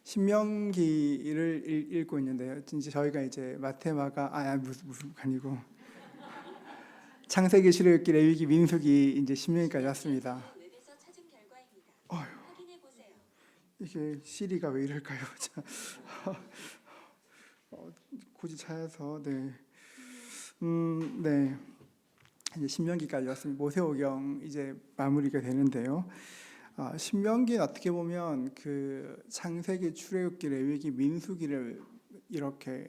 신명기를 읽고 있는데요. 이제 저희가 이제 마테마가 무슨 아니고 창세기, 출애굽기, 레위기, 민수기 이제 신명기까지 왔습니다. 어휴, 이게 시리가 왜 이럴까요? 굳이 찾아서 네. 이제 신명기까지 왔습니다. 모세오경 이제 마무리가 되는데요. 신명기는 어떻게 보면 그 창세기, 출애굽기, 레위기, 민수기를 이렇게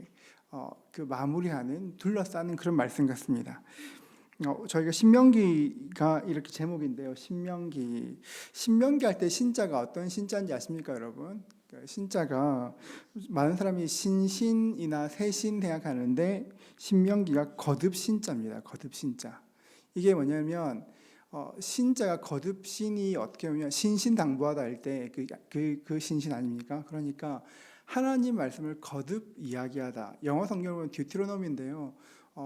그 마무리하는 둘러싸는 그런 말씀 같습니다. 저희가 신명기가 이렇게 제목인데요. 신명기 할 때 신자가 어떤 신자인지 아십니까, 여러분? 신자가 많은 사람이 신신이나 새신 생각하는데 신명기가 거듭 신자입니다. 거듭 신자. 이게 뭐냐면 신자가 거듭 신이 어떻게 보면 신신당부하다 할 때 그 신신 아닙니까? 그러니까 하나님 말씀을 거듭 이야기하다. 영어 성경은 듀테로노미인데요.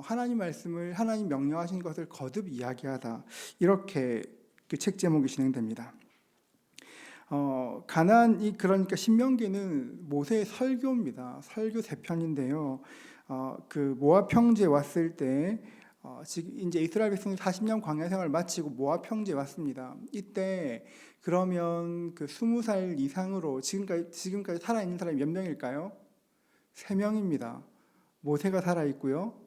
하나님 말씀을 하나님 명령하신 것을 거듭 이야기하다. 이렇게 그 책 제목이 진행됩니다. 그러니까 신명기는 모세의 설교입니다. 설교 3편인데요. 그 모압 평지에 왔을 때 지금 이제 이스라엘 백성이 40년 광야 생활을 마치고 모압 평지에 왔습니다. 이때 그러면 그 20살 이상으로 지금까지 살아 있는 사람이 몇 명일까요? 3명입니다. 모세가 살아 있고요.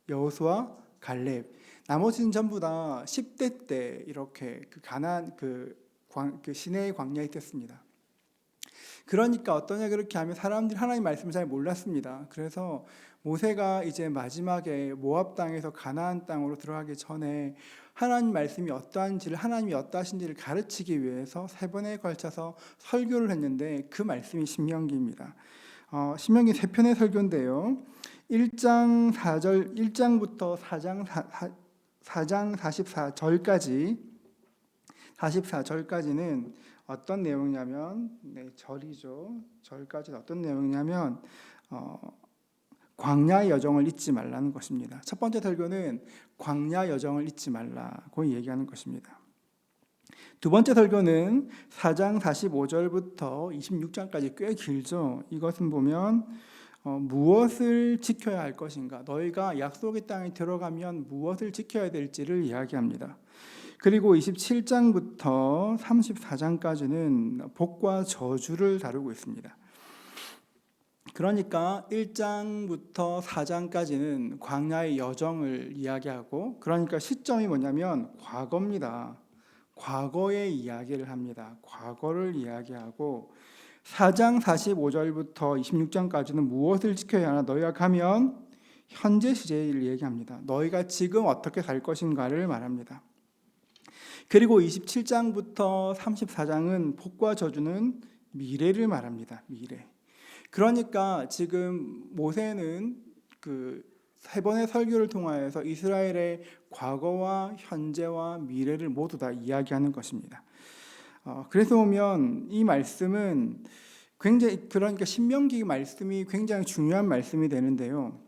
여호수아, 갈렙. 나머지는 전부 다 10대 때 이렇게 그 시내의 광야에 있었습니다. 그러니까 어떠냐 그렇게 하면 사람들이 하나님 말씀을 잘 몰랐습니다. 그래서 모세가 이제 마지막에 모압 땅에서 가나안 땅으로 들어가기 전에 하나님 말씀이 어떠한지를, 하나님이 어떠하신지를 가르치기 위해서 3번에 걸쳐서 설교를 했는데 그 말씀이 신명기입니다. 신명기 3편의 설교인데요. 1장 4절, 1장부터 4장 44절까지는 어떤 내용이냐면, 절이죠. 절까지는 어떤 내용이냐면, 광야의 여정을 잊지 말라는 것입니다. 첫 번째 설교는 광야 여정을 잊지 말라고 얘기하는 것입니다. 두 번째 설교는 4장 45절부터 26장까지 꽤 길죠. 이것은 보면 무엇을 지켜야 할 것인가, 너희가 약속의 땅에 들어가면 무엇을 지켜야 될지를 이야기합니다. 그리고 27장부터 34장까지는 복과 저주를 다루고 있습니다. 그러니까 1장부터 4장까지는 광야의 여정을 이야기하고, 그러니까 시점이 뭐냐면 과거입니다. 과거의 이야기를 합니다. 과거를 이야기하고, 4장 45절부터 26장까지는 무엇을 지켜야 하나, 너희가 가면 현재 시제를 얘기합니다. 너희가 지금 어떻게 살 것인가를 말합니다. 그리고 27장부터 34장은 복과 저주는 미래를 말합니다. 미래. 그러니까 지금 모세는 그 3번의 설교를 통하여서 이스라엘의 과거와 현재와 미래를 모두 다 이야기하는 것입니다. 그래서 보면 이 말씀은 그러니까 신명기 말씀이 굉장히 중요한 말씀이 되는데요.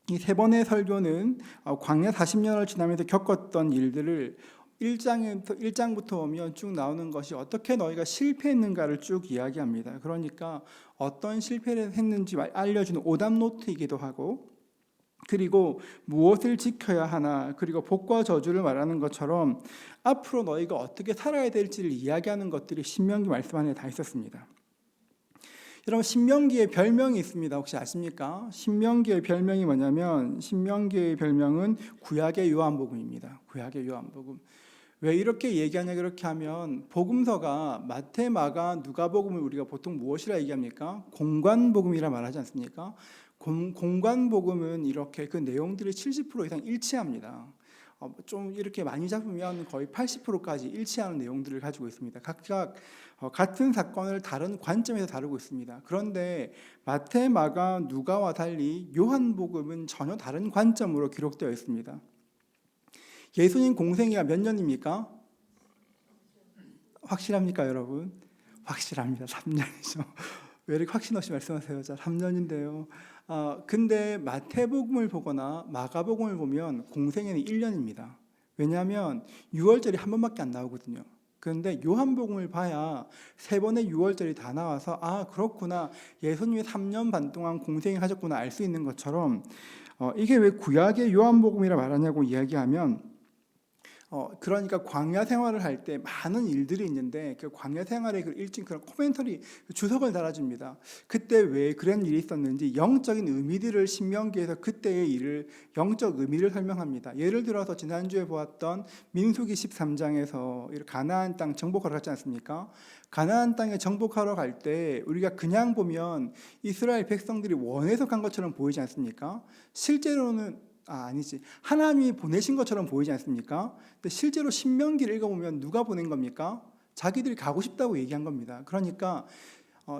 이 3번의 설교는 광야 40년을 지나면서 겪었던 일들을 1장부터 보면 쭉 나오는 것이 어떻게 너희가 실패했는가를 쭉 이야기합니다. 그러니까 어떤 실패를 했는지 알려주는 오답노트이기도 하고, 그리고 무엇을 지켜야 하나, 그리고 복과 저주를 말하는 것처럼 앞으로 너희가 어떻게 살아야 될지를 이야기하는 것들이 신명기 말씀 안에 다 있었습니다. 여러분, 신명기의 별명이 있습니다. 혹시 아십니까? 신명기의 별명이 뭐냐면, 신명기의 별명은 구약의 요한복음입니다. 구약의 요한복음. 왜 이렇게 얘기하냐 그렇게 하면, 복음서가 마태, 마가, 누가복음을 우리가 보통 무엇이라 얘기합니까? 공관복음이라 말하지 않습니까? 공관복음은 이렇게 그 내용들이 70% 이상 일치합니다. 좀 이렇게 많이 잡으면 거의 80%까지 일치하는 내용들을 가지고 있습니다. 각각 같은 사건을 다른 관점에서 다루고 있습니다. 그런데 마태, 마가, 누가와 달리 요한복음은 전혀 다른 관점으로 기록되어 있습니다. 예수님 공생애가 몇 년입니까? 확실합니까, 여러분? 확실합니다. 3년이죠. 왜 이렇게 확신 없이 말씀하세요? 자, 3년인데요. 근데 마태복음을 보거나 마가복음을 보면 공생애는 1년입니다. 왜냐하면 6월절이 한 번밖에 안 나오거든요. 그런데 요한복음을 봐야 세 번의 6월절이 다 나와서 아 그렇구나, 예수님이 3년 반 동안 공생하셨구나 알 수 있는 것처럼 이게 왜 구약의 요한복음이라 말하냐고 이야기하면 그러니까 광야 생활을 할 때 많은 일들이 있는데 그 광야 생활의 그 일진 그런 코멘터리 주석을 달아줍니다. 그때 왜 그런 일이 있었는지 영적인 의미들을 신명기에서 그때의 일을 영적 의미를 설명합니다. 예를 들어서 지난주에 보았던 민수기 13장에서 가나안 땅 정복하러 갔지 않습니까? 가나안 땅에 정복하러 갈 때 우리가 그냥 보면 이스라엘 백성들이 원해서 간 것처럼 보이지 않습니까? 실제로는 아니지. 하나님이 보내신 것처럼 보이지 않습니까? 근데 실제로 신명기를 읽어보면 누가 보낸 겁니까? 자기들이 가고 싶다고 얘기한 겁니다. 그러니까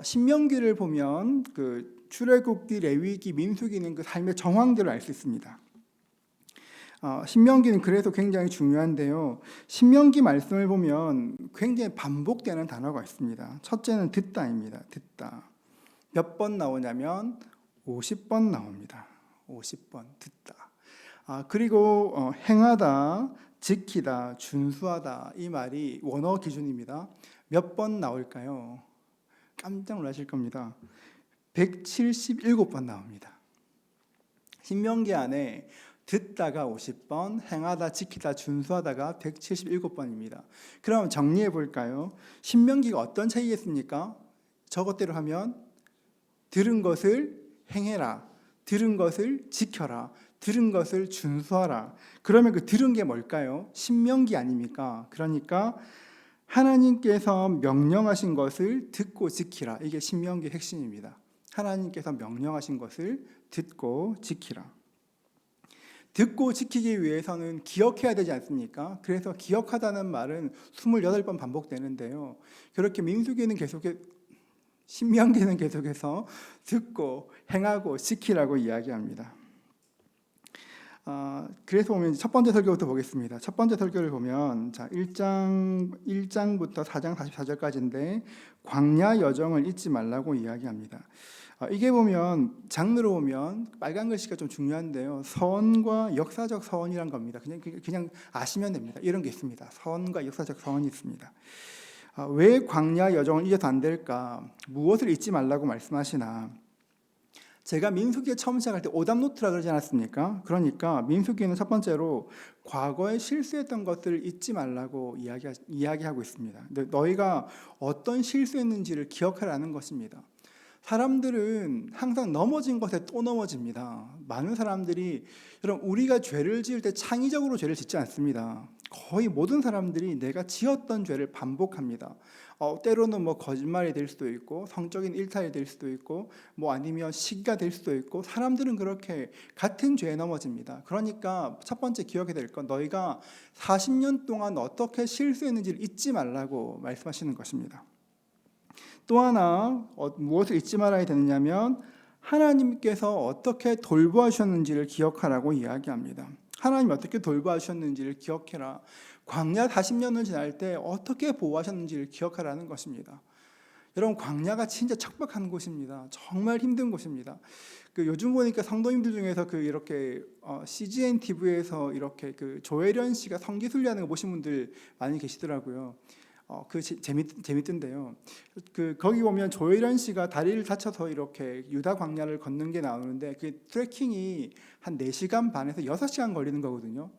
신명기를 보면 그 출애굽기, 레위기, 민수기는 그 삶의 정황들을 알 수 있습니다. 신명기는 그래서 굉장히 중요한데요. 신명기 말씀을 보면 굉장히 반복되는 단어가 있습니다. 첫째는 듣다입니다. 듣다. 몇 번 나오냐면 50번 나옵니다. 50번 듣다. 그리고 행하다, 지키다, 준수하다 이 말이 원어 기준입니다. 몇 번 나올까요? 깜짝 놀라실 겁니다. 177번 나옵니다. 신명기 안에 듣다가 50번, 행하다, 지키다, 준수하다가 177번입니다. 그럼 정리해 볼까요? 신명기가 어떤 책이겠습니까? 저것대로 하면 들은 것을 행해라, 들은 것을 지켜라, 들은 것을 준수하라. 그러면 그 들은 게 뭘까요? 신명기 아닙니까? 그러니까 하나님께서 명령하신 것을 듣고 지키라. 이게 신명기 핵심입니다. 하나님께서 명령하신 것을 듣고 지키라. 듣고 지키기 위해서는 기억해야 되지 않습니까? 그래서 기억하다는 말은 28번 반복되는데요. 그렇게 민수기는 계속해 신명기는 계속해서 듣고 행하고 지키라고 이야기합니다. 그래서 보면 첫 번째 설교부터 보겠습니다. 첫 번째 설교를 보면 1장부터 4장 44절까지인데 광야 여정을 잊지 말라고 이야기합니다. 이게 보면 장르로 보면 빨간 글씨가 좀 중요한데요. 서원과 역사적 서원이란 겁니다. 그냥 아시면 됩니다. 이런 게 있습니다. 서원과 역사적 서원이 있습니다. 왜 광야 여정을 잊어서 안 될까? 무엇을 잊지 말라고 말씀하시나? 제가 민수기에 처음 시작할 때 오답노트라 그러지 않았습니까? 그러니까 민수기는 첫 번째로 과거에 실수했던 것을 잊지 말라고 이야기하고 있습니다. 근데 너희가 어떤 실수했는지를 기억하라는 것입니다. 사람들은 항상 넘어진 것에 또 넘어집니다. 많은 사람들이 여러분 우리가 죄를 지을 때 창의적으로 죄를 짓지 않습니다. 거의 모든 사람들이 내가 지었던 죄를 반복합니다. 때로는 뭐 거짓말이 될 수도 있고 성적인 일탈이 될 수도 있고 뭐 아니면 시기가 될 수도 있고 사람들은 그렇게 같은 죄에 넘어집니다. 그러니까 첫 번째 기억해야 될 건 너희가 40년 동안 어떻게 실수했는지를 잊지 말라고 말씀하시는 것입니다. 또 하나 무엇을 잊지 말아야 되느냐면 하나님께서 어떻게 돌보아주셨는지를 기억하라고 이야기합니다. 하나님이 어떻게 돌보아주셨는지를 기억해라. 광야 40년을 지날 때 어떻게 보호하셨는지를 기억하라는 것입니다. 여러분 광야가 진짜 척박한 곳입니다. 정말 힘든 곳입니다. 요즘 보니까 성도님들 중에서 이렇게 CGN TV에서 이렇게 조혜련 씨가 성기순례하는 거 보신 분들 많이 계시더라고요. 재밌던데요. 거기 보면 조혜련 씨가 다리를 다쳐서 이렇게 유다 광야를 걷는 게 나오는데 그 트레킹이 한 4시간 반에서 6시간 걸리는 거거든요.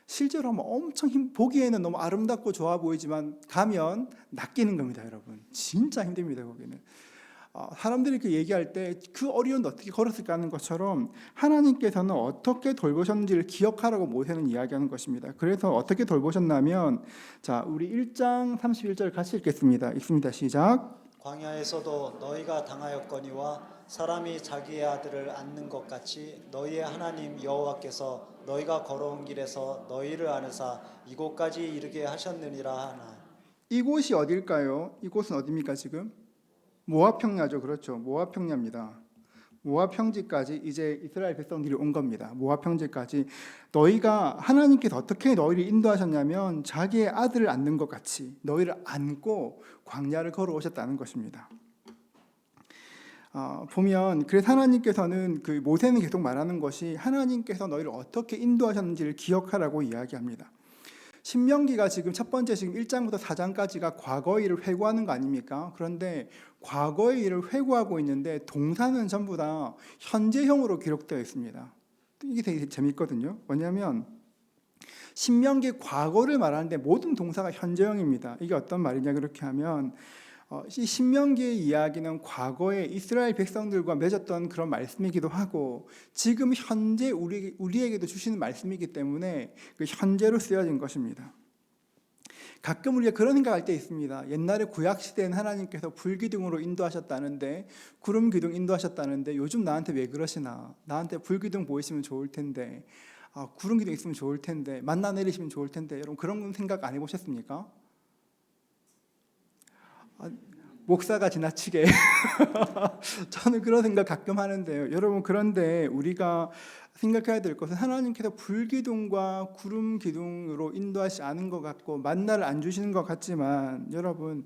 실제로 하면 엄청 보기에는 너무 아름답고 좋아 보이지만 가면 낚이는 겁니다, 여러분. 진짜 힘듭니다, 거기는. 사람들이 얘기할 때 그 어려운데 어떻게 걸었을까 하는 것처럼 하나님께서는 어떻게 돌보셨는지를 기억하라고 모세는 이야기하는 것입니다. 그래서 어떻게 돌보셨냐면 우리 1장 31절 같이 읽겠습니다. 읽습니다. 시작. 광야에서도 너희가 당하였거니와 사람이 자기의 아들을 안는 것 같이 너희의 하나님 여호와께서 너희가 걸어온 길에서 너희를 안으사 이곳까지 이르게 하셨느니라 하나. 이곳이 어딜까요? 이곳은 어디입니까 지금? 모압 평야죠. 그렇죠. 모압 평야입니다. 모압 평지까지 이제 이스라엘 백성들이 온 겁니다. 모압 평지까지 너희가 하나님께서 어떻게 너희를 인도하셨냐면 자기의 아들을 안는 것 같이 너희를 안고 광야를 걸어오셨다는 것입니다. 보면 그래서 하나님께서는 모세는 계속 말하는 것이 하나님께서 너희를 어떻게 인도하셨는지를 기억하라고 이야기합니다. 신명기가 지금 첫 번째 지금 1장부터 4장까지가 과거의 일을 회고하는 거 아닙니까? 그런데 과거의 일을 회고하고 있는데 동사는 전부 다 현재형으로 기록되어 있습니다. 이게 되게 재밌거든요. 뭐냐면 신명기 과거를 말하는데 모든 동사가 현재형입니다. 이게 어떤 말이냐 그렇게 하면 이 신명기의 이야기는 과거에 이스라엘 백성들과 맺었던 그런 말씀이기도 하고 지금 현재 우리에게도 주시는 말씀이기 때문에 그 현재로 쓰여진 것입니다. 가끔 우리가 그런 생각할 때 있습니다. 옛날에 구약시대엔 하나님께서 불기둥으로 인도하셨다는데 구름기둥 인도하셨다는데 요즘 나한테 왜 그러시나? 나한테 불기둥 보이시면 좋을 텐데 구름기둥 있으면 좋을 텐데 만나 내리시면 좋을 텐데 여러분 그런 생각 안 해보셨습니까? 목사가 지나치게 저는 그런 생각 가끔 하는데요. 여러분 그런데 우리가 생각해야 될 것은 하나님께서 불기둥과 구름기둥으로 인도하시지 않은 것 같고 만나를 안 주시는 것 같지만 여러분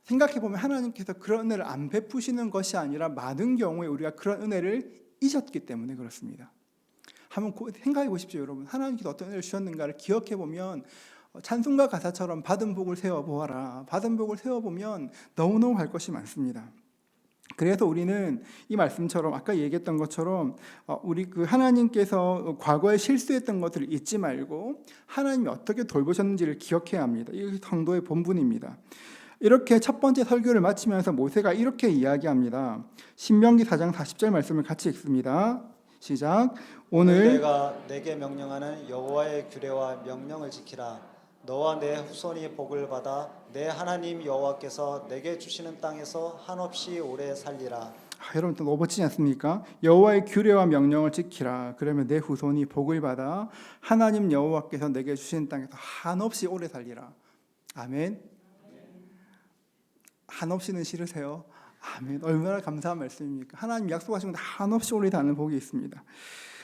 생각해보면 하나님께서 그런 은혜를 안 베푸시는 것이 아니라 많은 경우에 우리가 그런 은혜를 잊었기 때문에 그렇습니다. 한번 생각해 보십시오. 여러분 하나님께서 어떤 은혜를 주셨는가를 기억해보면 찬송가 가사처럼 받은 복을 세워보아라. 받은 복을 세워보면 너무너무 할 것이 많습니다. 그래서 우리는 이 말씀처럼 아까 얘기했던 것처럼 우리 그 하나님께서 과거에 실수했던 것들을 잊지 말고 하나님이 어떻게 돌보셨는지를 기억해야 합니다. 이게 성도의 본분입니다. 이렇게 첫 번째 설교를 마치면서 모세가 이렇게 이야기합니다. 신명기 4장 40절 말씀을 같이 읽습니다. 시작. 오늘 내가 내게 명령하는 여호와의 규례와 명령을 지키라. 너와 내 후손이 복을 받아 내 하나님 여호와께서 내게 주시는 땅에서 한없이 오래 살리라. 여러분 또 너무 멋지지 않습니까? 여호와의 규례와 명령을 지키라. 그러면 내 후손이 복을 받아 하나님 여호와께서 내게 주신 땅에서 한없이 오래 살리라. 아멘. 한없이는 싫으세요? 아멘. 얼마나 감사한 말씀입니까? 하나님 약속하신 건 한없이 오래 사는 복이 있습니다.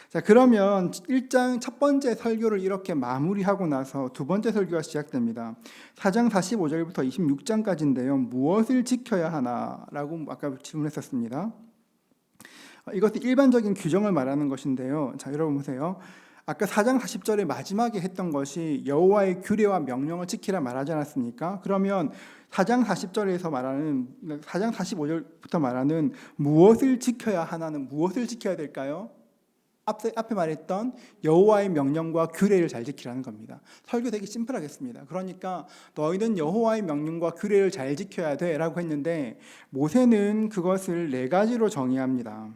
자, 그러면 1장 첫 번째 설교를 이렇게 마무리하고 나서 두 번째 설교가 시작됩니다. 4장 45절부터 26장까지인데요. 무엇을 지켜야 하나라고 아까 질문했었습니다. 이것은 일반적인 규정을 말하는 것인데요. 자, 여러분 보세요. 아까 4장 40절에 마지막에 했던 것이 여호와의 규례와 명령을 지키라 말하지 않았습니까? 그러면 4장 40절에서 말하는 4장 45절부터 말하는 무엇을 지켜야 하나는 무엇을 지켜야 될까요? 앞에 말했던 여호와의 명령과 규례를 잘 지키라는 겁니다. 설교 되게 심플하겠습니다. 그러니까 너희는 여호와의 명령과 규례를 잘 지켜야 돼 라고 했는데 모세는 그것을 네 가지로 정의합니다.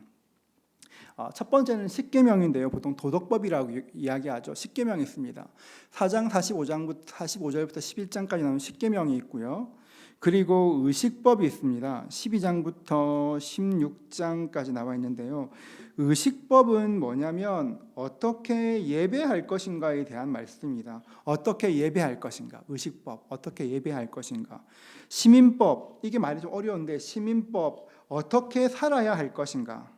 첫 번째는 십계명인데요. 보통 도덕법이라고 이야기하죠. 십계명이 있습니다. 4장 45절부터 11장까지 나오는 십계명이 있고요. 그리고 의식법이 있습니다. 12장부터 16장까지 나와 있는데요. 의식법은 뭐냐면 어떻게 예배할 것인가에 대한 말씀입니다. 어떻게 예배할 것인가? 의식법, 어떻게 예배할 것인가? 시민법, 이게 말이 좀 어려운데 시민법, 어떻게 살아야 할 것인가?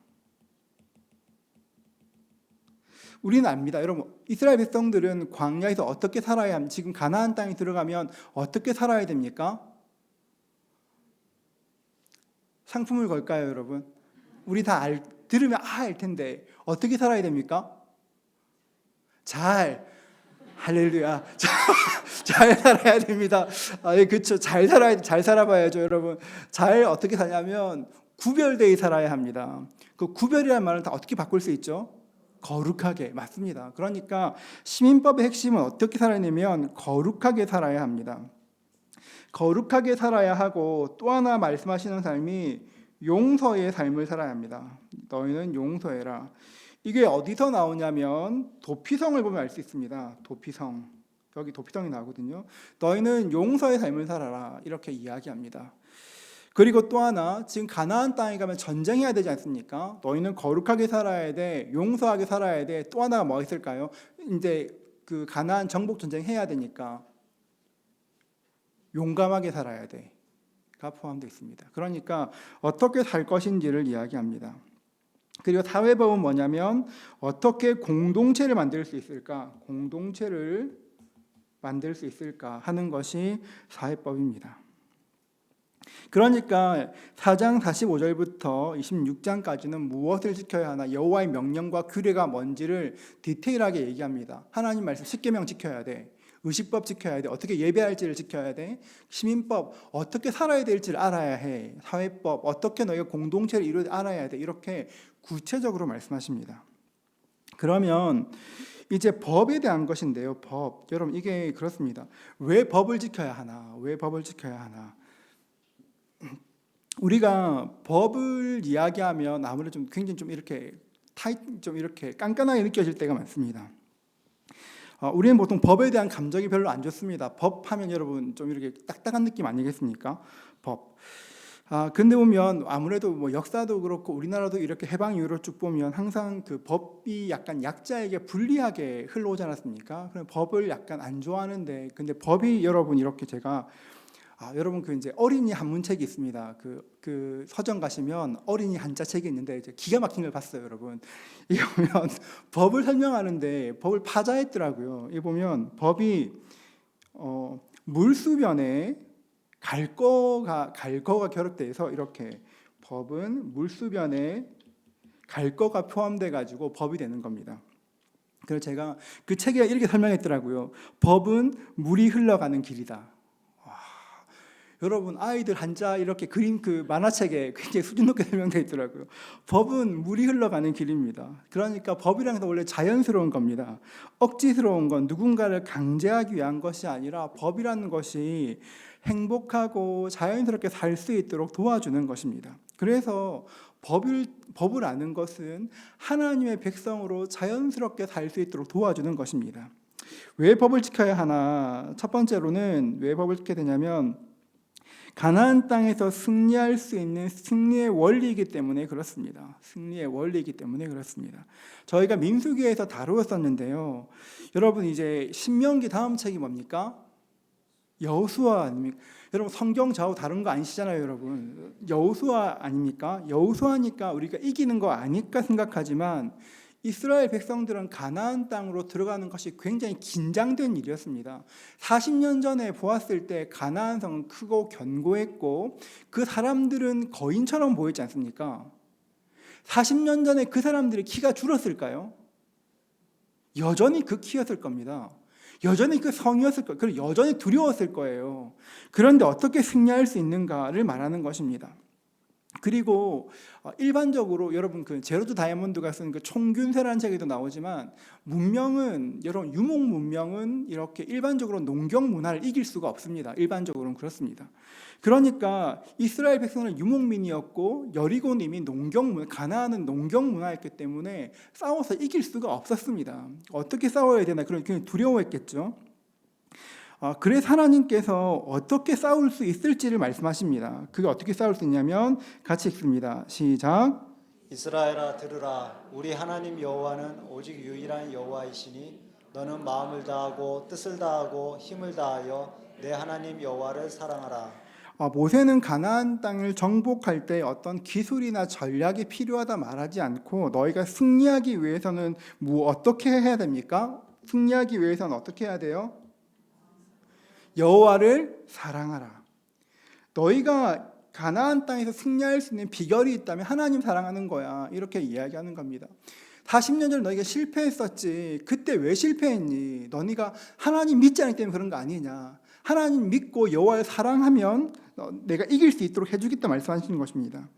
우리는 압니다. 여러분, 이스라엘 백성들은 광야에서 어떻게 살아야 합니까? 지금 가나안 땅에 들어가면 어떻게 살아야 됩니까? 상품을 걸까요, 여러분? 우리 다 들으면 알 텐데 어떻게 살아야 됩니까? 할렐루야. 잘 살아야 됩니다. 그렇죠. 잘 살아봐야죠, 여러분. 잘 어떻게 사냐면 구별되어 살아야 합니다. 그 구별이라는 말은 다 어떻게 바꿀 수 있죠? 거룩하게. 맞습니다. 그러니까 시민법의 핵심은 어떻게 살아야 되냐면 거룩하게 살아야 합니다. 거룩하게 살아야 하고 또 하나 말씀하시는 삶이 용서의 삶을 살아야 합니다. 너희는 용서해라. 이게 어디서 나오냐면 도피성을 보면 알 수 있습니다. 도피성. 여기 도피성이 나오거든요. 너희는 용서의 삶을 살아라. 이렇게 이야기합니다. 그리고 또 하나, 지금 가나안 땅에 가면 전쟁해야 되지 않습니까? 너희는 거룩하게 살아야 돼. 용서하게 살아야 돼. 또 하나가 뭐 있을까요? 이제 그 가나안 정복 전쟁 해야 되니까 용감하게 살아야 돼가 포함되어 있습니다. 그러니까 어떻게 살 것인지를 이야기합니다. 그리고 사회법은 뭐냐면 어떻게 공동체를 만들 수 있을까? 공동체를 만들 수 있을까 하는 것이 사회법입니다. 그러니까 4장 45절부터 26장까지는 무엇을 지켜야 하나, 여호와의 명령과 규례가 뭔지를 디테일하게 얘기합니다. 하나님 말씀 십계명 지켜야 돼. 의식법 지켜야 돼. 어떻게 예배할지를 지켜야 돼. 시민법 어떻게 살아야 될지를 알아야 해. 사회법 어떻게 너희가 공동체를 이루어 알아야 돼. 이렇게 구체적으로 말씀하십니다. 그러면 이제 법에 대한 것인데요. 법. 여러분 이게 그렇습니다. 왜 법을 지켜야 하나? 왜 법을 지켜야 하나? 우리가 법을 이야기하면 아무래도 좀 굉장히 좀 이렇게 깐깐하게 느껴질 때가 많습니다. 우리는 보통 법에 대한 감정이 별로 안 좋습니다. 법하면 여러분 좀 이렇게 딱딱한 느낌 아니겠습니까? 법. 근데 보면 아무래도 뭐 역사도 그렇고 우리나라도 이렇게 해방 이후로 쭉 보면 항상 그 법이 약간 약자에게 불리하게 흘러오지 않았습니까? 그럼 법을 약간 안 좋아하는데, 근데 법이 여러분 이렇게 제가 여러분 그 이제 어린이 한문책이 있습니다. 그 서점 가시면 어린이 한자 책이 있는데 이제 기가 막힌 걸 봤어요, 여러분. 이게 보면 법을 설명하는데 법을 파자했더라고요. 이 보면 법이 물수변에 갈거가 결합돼서 이렇게 법은 물수변에 갈거가 포함돼 가지고 법이 되는 겁니다. 그래서 제가 그 책에 이렇게 설명했더라고요. 법은 물이 흘러가는 길이다. 여러분 아이들 한자 이렇게 그림 그 만화책에 굉장히 수준 높게 설명되어 있더라고요. 법은 물이 흘러가는 길입니다. 그러니까 법이라는 건 원래 자연스러운 겁니다. 억지스러운 건 누군가를 강제하기 위한 것이 아니라 법이라는 것이 행복하고 자연스럽게 살 수 있도록 도와주는 것입니다. 그래서 법을 아는 것은 하나님의 백성으로 자연스럽게 살 수 있도록 도와주는 것입니다. 왜 법을 지켜야 하나? 첫 번째로는 왜 법을 지켜야 되냐면 가나안 땅에서 승리할 수 있는 승리의 원리이기 때문에 그렇습니다. 승리의 원리이기 때문에 그렇습니다. 저희가 민수기에서 다루었었는데요. 여러분 이제 신명기 다음 책이 뭡니까? 여호수아 아닙니까? 여러분 성경 좌우 다른 거 아니시잖아요, 여러분. 여호수아 아닙니까? 여호수아니까 우리가 이기는 거 아닐까 생각하지만 이스라엘 백성들은 가나안 땅으로 들어가는 것이 굉장히 긴장된 일이었습니다. 40년 전에 보았을 때 가나안 성은 크고 견고했고 그 사람들은 거인처럼 보이지 않습니까? 40년 전에 그 사람들의 키가 줄었을까요? 여전히 그 키였을 겁니다. 여전히 그 성이었을 거예요. 그리고 여전히 두려웠을 거예요. 그런데 어떻게 승리할 수 있는가를 말하는 것입니다. 그리고 일반적으로 여러분 그 제로드 다이아몬드가 쓴 그 총균세라는 책에도 나오지만 문명은 여러분 유목 문명은 이렇게 일반적으로 농경 문화를 이길 수가 없습니다. 일반적으로는 그렇습니다. 그러니까 이스라엘 백성은 유목민이었고 여리고는 이미 가나안은 농경 문화였기 때문에 싸워서 이길 수가 없었습니다. 어떻게 싸워야 되나 그런 두려워했겠죠. 그래서 하나님께서 어떻게 싸울 수 있을지를 말씀하십니다. 그게 어떻게 싸울 수 있냐면 같이 읽습니다. 시작. 이스라엘아 들으라. 우리 하나님 여호와는 오직 유일한 여호와이시니 너는 마음을 다하고 뜻을 다하고 힘을 다하여 내 하나님 여호와를 사랑하라. 모세는 가나안 땅을 정복할 때 어떤 기술이나 전략이 필요하다 말하지 않고 너희가 승리하기 위해서는 어떻게 해야 됩니까? 승리하기 위해서는 어떻게 해야 돼요? 여호와를 사랑하라. 너희가 가나안 땅에서 승리할 수 있는 비결이 있다면 하나님 사랑하는 거야. 이렇게 이야기하는 겁니다. 40년 전에 너희가 실패했었지. 그때 왜 실패했니? 너희가 하나님 믿지 않기 때문에 그런 거 아니냐. 하나님 믿고 여호와를 사랑하면 내가 이길 수 있도록 해주겠다 말씀하시는 것입니다.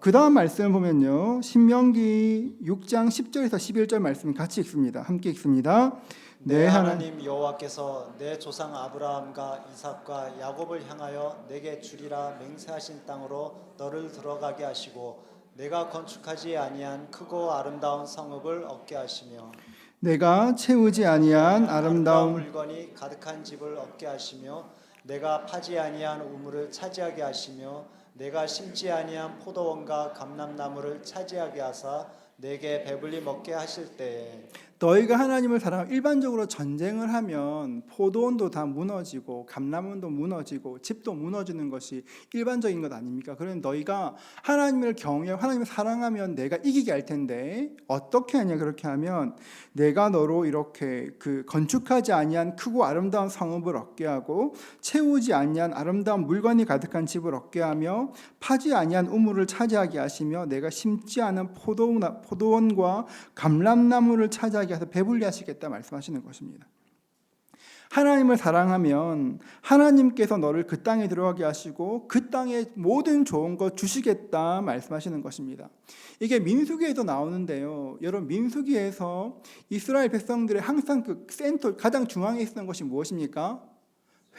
그 다음 말씀을 보면요. 신명기 6장 10절에서 11절 말씀 같이 읽습니다. 함께 읽습니다. 내 하나님 여호와께서 내 조상 아브라함과 이삭과 야곱을 향하여 내게 주리라 맹세하신 땅으로 너를 들어가게 하시고 내가 건축하지 아니한 크고 아름다운 성읍을 얻게 하시며 내가 채우지 아니한 아름다운 물건이 가득한 집을 얻게 하시며 내가 파지 아니한 우물을 차지하게 하시며 내가 심지 아니한 포도원과 감람나무를 차지하게 하사 내게 배불리 먹게 하실 때에 너희가 하나님을 사랑하면 일반적으로 전쟁을 하면 포도원도 다 무너지고 감람원도 무너지고 집도 무너지는 것이 일반적인 것 아닙니까? 그런데 너희가 하나님을 경외하고 하나님을 사랑하면 내가 이기게 할 텐데 어떻게 하냐? 그렇게 하면 내가 너로 이렇게 그 건축하지 아니한 크고 아름다운 성읍을 얻게 하고 채우지 아니한 아름다운 물건이 가득한 집을 얻게 하며 파지 아니한 우물을 차지하게 하시며 내가 심지 않은 포도원과 감람나무를 차지하게 해서 배불리 하시겠다 말씀하시는 것입니다. 하나님을 사랑하면 하나님께서 너를 그 땅에 들어가게 하시고 그 땅에 모든 좋은 것 주시겠다 말씀하시는 것입니다. 이게 민수기에도 나오는데요. 여러분 민수기에서 이스라엘 백성들의 항상 그 센터 가장 중앙에 있었던 것이 무엇입니까?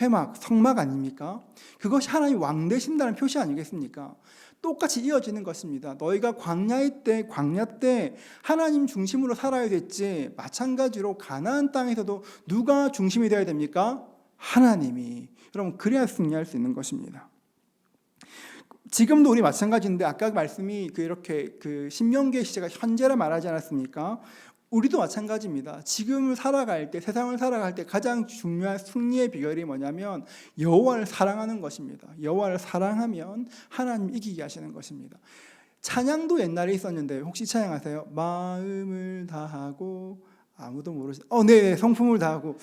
회막, 성막 아닙니까? 그것이 하나님 왕 되신다는 표시 아니겠습니까? 똑같이 이어지는 것입니다. 너희가 광야 때 하나님 중심으로 살아야 됐지, 마찬가지로 가나안 땅에서도 누가 중심이 되어야 됩니까? 하나님이. 여러분 그래야 승리할 수 있는 것입니다. 지금도 우리 마찬가지인데 아까 말씀이 이렇게 신명기의 시제가 현재라 말하지 않았습니까? 우리도 마찬가지입니다. 지금을 살아갈 때, 세상을 살아갈 때 가장 중요한 승리의 비결이 뭐냐면 여호와를 사랑하는 것입니다. 여호와를 사랑하면 하나님 이기게 하시는 것입니다. 찬양도 옛날에 있었는데 혹시 찬양하세요? 마음을 다하고 아무도 모르시. 네, 성품을 다하고.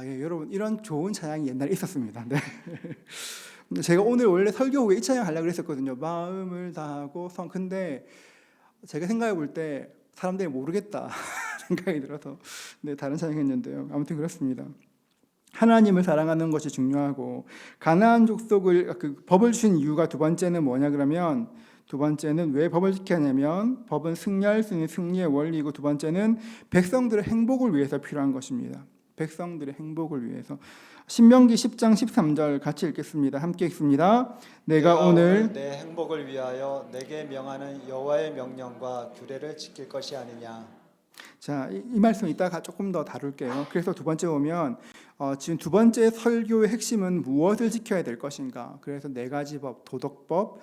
예, 여러분 이런 좋은 찬양이 옛날에 있었습니다. 네. 제가 오늘 원래 설교 후에 이 찬양 하려고 했었거든요. 마음을 다하고 근데 제가 생각해 볼 때 사람들이 모르겠다 생각이 들어서 다른 찬양했는데요. 아무튼 그렇습니다. 하나님을 사랑하는 것이 중요하고 가나안 족속을 법을 주신 이유가 두 번째는 뭐냐 그러면 두 번째는 왜 법을 지켜야 하냐면 법은 승리할 수 있는 승리의 원리이고 두 번째는 백성들의 행복을 위해서 필요한 것입니다. 백성들의 행복을 위해서. 신명기 10장 13절 같이 읽겠습니다. 함께 읽습니다. 내가 오늘 내 행복을 위하여 내게 명하는 여호와의 명령과 규례를 지킬 것이 아니냐. 자, 이 말씀 이따가 조금 더 다룰게요. 그래서 두 번째 보면 지금 두 번째 설교의 핵심은 무엇을 지켜야 될 것인가. 그래서 네 가지 법, 도덕법,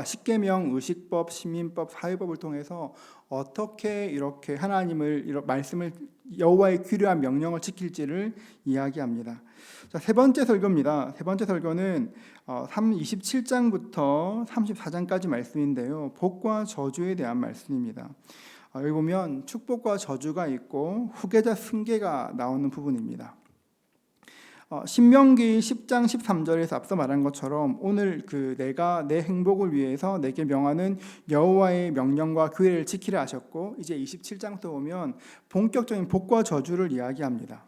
십계명, 의식법, 시민법, 사회법을 통해서 어떻게 이렇게 하나님을 말씀을 여호와의 규례와 명령을 지킬지를 이야기합니다. 자, 세 번째 설교입니다. 세 번째 설교는 27장부터 34장까지 말씀인데요. 복과 저주에 대한 말씀입니다. 여기 보면 축복과 저주가 있고 후계자 승계가 나오는 부분입니다. 신명기 10장 13절에서 앞서 말한 것처럼 오늘 내가 내 행복을 위해서 내게 명하는 여호와의 명령과 규례를 지키라 하셨고 이제 27장부터 보면 본격적인 복과 저주를 이야기합니다.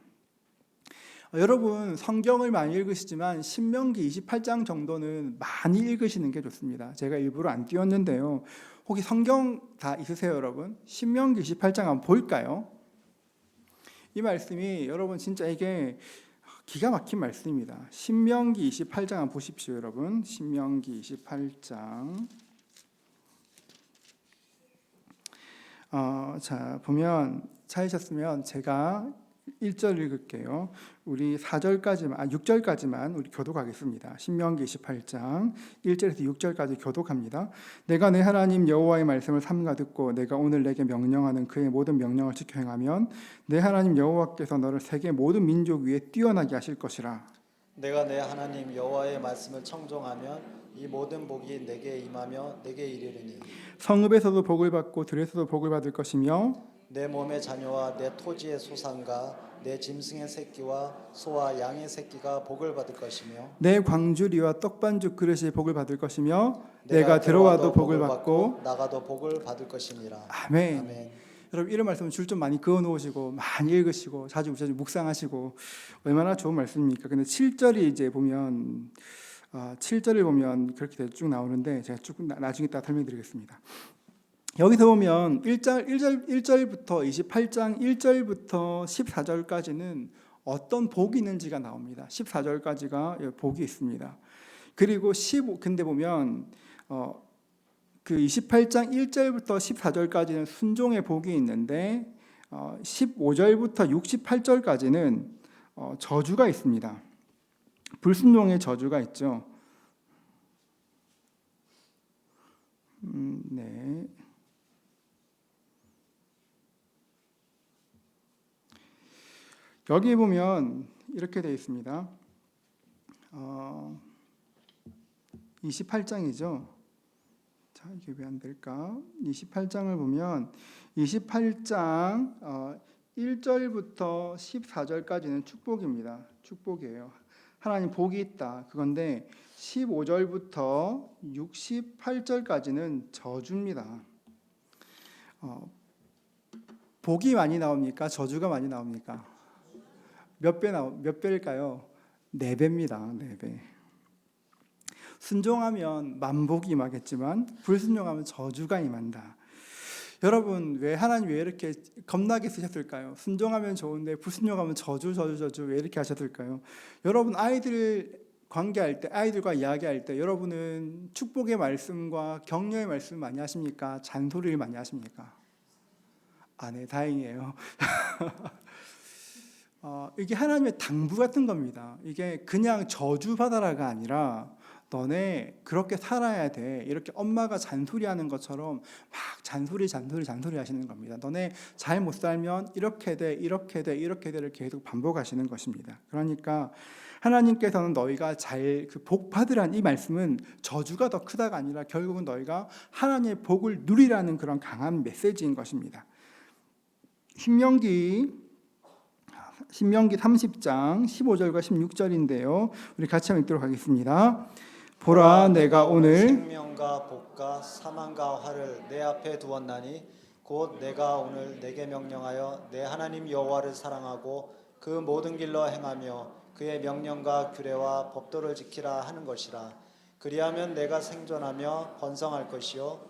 여러분 성경을 많이 읽으시지만 신명기 28장 정도는 많이 읽으시는 게 좋습니다. 제가 일부러 안 띄웠는데요. 혹시 성경 다 있으세요, 여러분? 신명기 28장 한번 볼까요? 이 말씀이 여러분 진짜 이게 기가 막힌 말씀입니다. 신명기 28장 한번 보십시오, 여러분. 신명기 28장. 자, 보면 찾으셨으면 제가 1절 읽을게요. 우리 6절까지만 우리 교독하겠습니다. 신명기 28장 1절에서 6절까지 교독합니다. 내가 내 하나님 여호와의 말씀을 삼가 듣고 내가 오늘 내게 명령하는 그의 모든 명령을 지켜 행하면 내 하나님 여호와께서 너를 세계 모든 민족 위에 뛰어나게 하실 것이라. 내가 내 하나님 여호와의 말씀을 청종하면 이 모든 복이 내게 임하며 내게 이르리니 성읍에서도 복을 받고 들에서도 복을 받을 것이며 내 몸의 자녀와 내 토지의 소산과 내 짐승의 새끼와 소와 양의 새끼가 복을 받을 것이며 내 광주리와 떡반죽 그릇이 복을 받을 것이며 내가 들어와도 복을 받고 나가도 복을 받을 것이니라. 아멘. 아멘. 여러분 이런 말씀은 줄 좀 많이 그어 놓으시고 많이 읽으시고 자주 묵상하시고 얼마나 좋은 말씀입니까? 근데 7절이 이제 보면 7절을 보면 그렇게 쭉 나오는데 제가 쭉 나중에 딱 설명드리겠습니다. 여기서 보면 1절부터 28장 1절부터 14절까지는 어떤 복이 있는지가 나옵니다. 14절까지가 복이 있습니다. 그리고 근데 보면 그 28장 1절부터 14절까지는 순종의 복이 있는데 15절부터 68절까지는 저주가 있습니다. 불순종의 저주가 있죠. 네. 여기 보면 이렇게 되어 있습니다. 28장이죠. 자, 이게 왜 안 될까? 28장을 보면 28장 1절부터 14절까지는 축복입니다. 축복이에요. 하나님 복이 있다. 그건데 15절부터 68절까지는 저주입니다. 복이 많이 나옵니까? 저주가 많이 나옵니까? 몇 배일까요? 4배입니다. 4배. 순종하면 만복이 임하겠지만 불순종하면 저주가 임한다. 여러분, 하나님 왜 이렇게 겁나게 쓰셨을까요? 순종하면 좋은데 불순종하면 저주 왜 이렇게 하셨을까요? 여러분, 아이들과 이야기할 때 여러분은 축복의 말씀과 격려의 말씀 많이 하십니까? 잔소리를 많이 하십니까? 네, 다행이에요. 이게 하나님의 당부 같은 겁니다. 이게 그냥 저주받아라가 아니라 너네 그렇게 살아야 돼. 이렇게 엄마가 잔소리하는 것처럼 막 잔소리 하시는 겁니다. 너네 잘 못 살면 이렇게 돼를 계속 반복하시는 것입니다. 그러니까 하나님께서는 너희가 복 받으란 이 말씀은 저주가 더 크다가 아니라 결국은 너희가 하나님의 복을 누리라는 그런 강한 메시지인 것입니다. 신명기 30장 15절과 16절인데요. 우리 같이 한번 읽도록 하겠습니다. 보라, 내가 오늘 생명과 복과 사망과 화를 내 앞에 두었나니 곧 내가 오늘 내게 명령하여 내 하나님 여호와를 사랑하고 그 모든 길로 행하며 그의 명령과 규례와 법도를 지키라 하는 것이라. 그리하면 내가 생존하며 번성할 것이요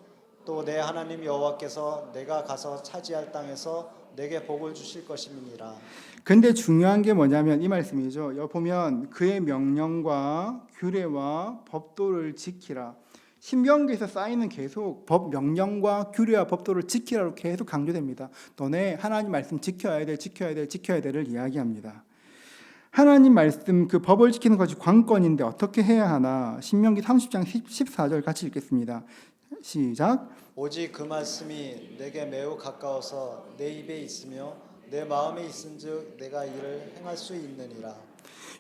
또 내 하나님 여호와께서 내가 가서 차지할 땅에서 내게 복을 주실 것임이니라. 근데 중요한 게 뭐냐면 이 말씀이죠. 여기 보면 그의 명령과 규례와 법도를 지키라. 신명기에서 쌓이는 계속 명령과 규례와 법도를 지키라로 계속 강조됩니다. 너네 하나님 말씀 지켜야 돼를 이야기합니다. 하나님 말씀 그 법을 지키는 것이 관건인데 어떻게 해야 하나? 신명기 30장 14절 같이 읽겠습니다. 시작. 오직 그 말씀이 내게 매우 가까워서 내 입에 있으며 내 마음에 있은즉 내가 이를 행할 수 있느니라.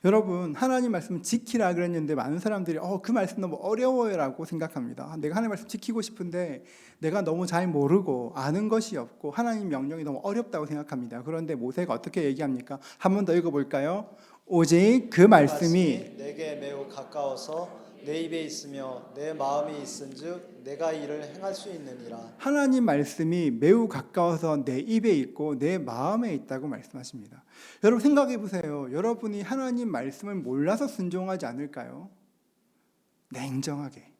여러분, 하나님 말씀 지키라 그랬는데 많은 사람들이 그 말씀 너무 어려워요라고 생각합니다. 내가 하나님 말씀 지키고 싶은데 내가 너무 잘 모르고 아는 것이 없고 하나님 명령이 너무 어렵다고 생각합니다. 그런데 모세가 어떻게 얘기합니까? 한 번 더 읽어볼까요? 오직 그 말씀이 내게 매우 가까워서 내 입에 있으며 내 마음에 있은즉 내가 이를 행할 수 있느니라. 하나님 말씀이 매우 가까워서 내 입에 있고 내 마음에 있다고 말씀하십니다. 여러분 생각해 보세요. 여러분이 하나님 말씀을 몰라서 순종하지 않을까요? 냉정하게.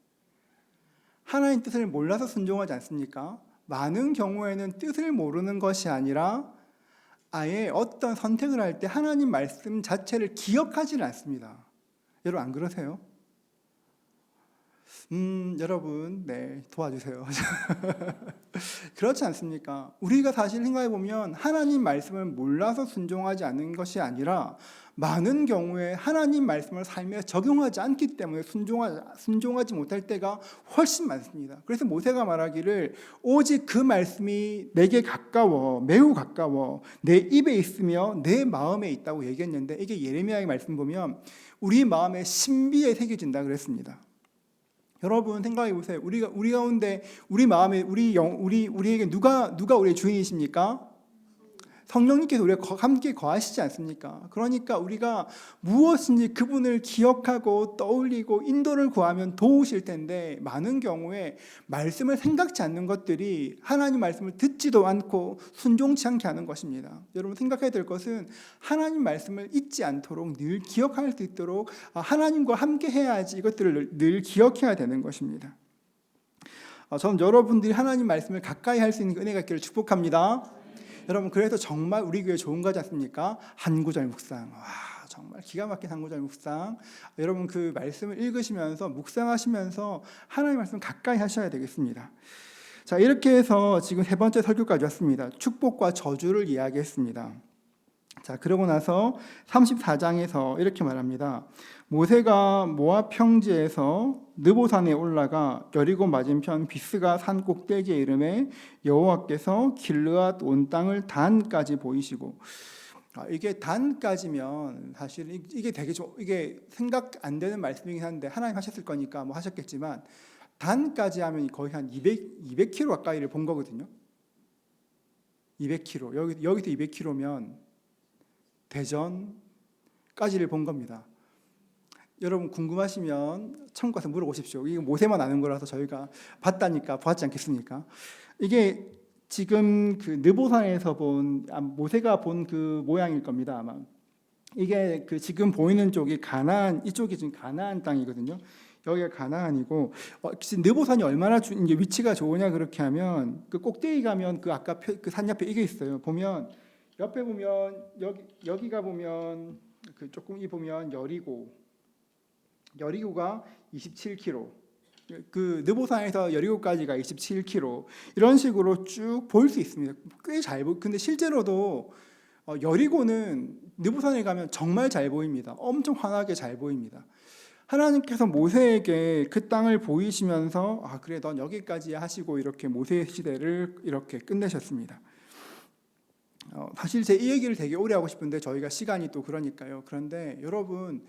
하나님 뜻을 몰라서 순종하지 않습니까? 많은 경우에는 뜻을 모르는 것이 아니라 아예 어떤 선택을 할 때 하나님 말씀 자체를 기억하지는 않습니다. 여러분 안 그러세요? 여러분, 도와주세요. 그렇지 않습니까? 우리가 사실 생각해 보면 하나님 말씀을 몰라서 순종하지 않는 것이 아니라 많은 경우에 하나님 말씀을 삶에 적용하지 않기 때문에 순종하지 못할 때가 훨씬 많습니다. 그래서 모세가 말하기를 오직 그 말씀이 내게 가까워, 매우 가까워, 내 입에 있으며 내 마음에 있다고 얘기했는데 이게 예레미야의 말씀 보면 우리 마음에 신비에 새겨진다 그랬습니다. 여러분 생각해 보세요. 우리 가운데 우리 마음에 우리에게 누가 우리의 주인이십니까? 성령님께서 우리가 함께 거하시지 않습니까? 그러니까 우리가 무엇인지 그분을 기억하고 떠올리고 인도를 구하면 도우실 텐데 많은 경우에 말씀을 생각지 않는 것들이 하나님 말씀을 듣지도 않고 순종치 않게 하는 것입니다. 여러분 생각해야 될 것은 하나님 말씀을 잊지 않도록 늘 기억할 수 있도록 하나님과 함께 해야지 이것들을 늘 기억해야 되는 것입니다. 저는 여러분들이 하나님 말씀을 가까이 할 수 있는 은혜가 있기를 축복합니다. 여러분 그래서 정말 우리 교회 좋은 거지 않습니까? 한 구절 묵상. 정말 기가 막힌 한 구절 묵상. 여러분 그 말씀을 읽으시면서 묵상하시면서 하나님의 말씀 가까이 하셔야 되겠습니다. 자, 이렇게 해서 지금 세 번째 설교까지 왔습니다. 축복과 저주를 이야기했습니다. 자, 그러고 나서 34장에서 이렇게 말합니다. 모세가 모압 평지에서 느보산에 올라가 여리고 맞은편 비스가 산 꼭대기에 이르매 여호와께서 길르앗 온 땅을 단까지 보이시고, 이게 단까지면 사실 이게 되게 이게 생각 안 되는 말씀이긴 한데 하나님 하셨을 거니까 뭐 하셨겠지만 단까지 하면 거의 한 200km 가까이를 본 거거든요. 200km 여기서 200km면 대전까지를 본 겁니다. 여러분 궁금하시면 참고 가서 물어보십시오. 이게 모세만 아는 거라서 저희가 봤다니까 보았지 않겠습니까? 이게 지금 그 느보산에서 모세가 본 그 모양일 겁니다. 아마 이게 그 지금 보이는 쪽이 가나안, 이쪽이 지금 가나안 땅이거든요. 여기가 가나안이고 느보산이 얼마나 이제 위치가 좋으냐 그렇게 하면 그 꼭대기 가면 그 아까 그 산 옆에 이게 있어요. 보면 옆에 보면 여기가 보면 그 조금 이 보면 여리고가 27km. 그 느보산에서 여리고까지가 27km. 이런 식으로 쭉 볼 수 있습니다. 꽤 잘 보. 근데 실제로도 여리고는 느보산에 가면 정말 잘 보입니다. 엄청 환하게 잘 보입니다. 하나님께서 모세에게 그 땅을 보이시면서 아 그래 넌 여기까지 하시고 이렇게 모세 시대를 이렇게 끝내셨습니다. 사실 제 이 얘기를 되게 오래 하고 싶은데 저희가 시간이 또 그러니까요. 그런데 여러분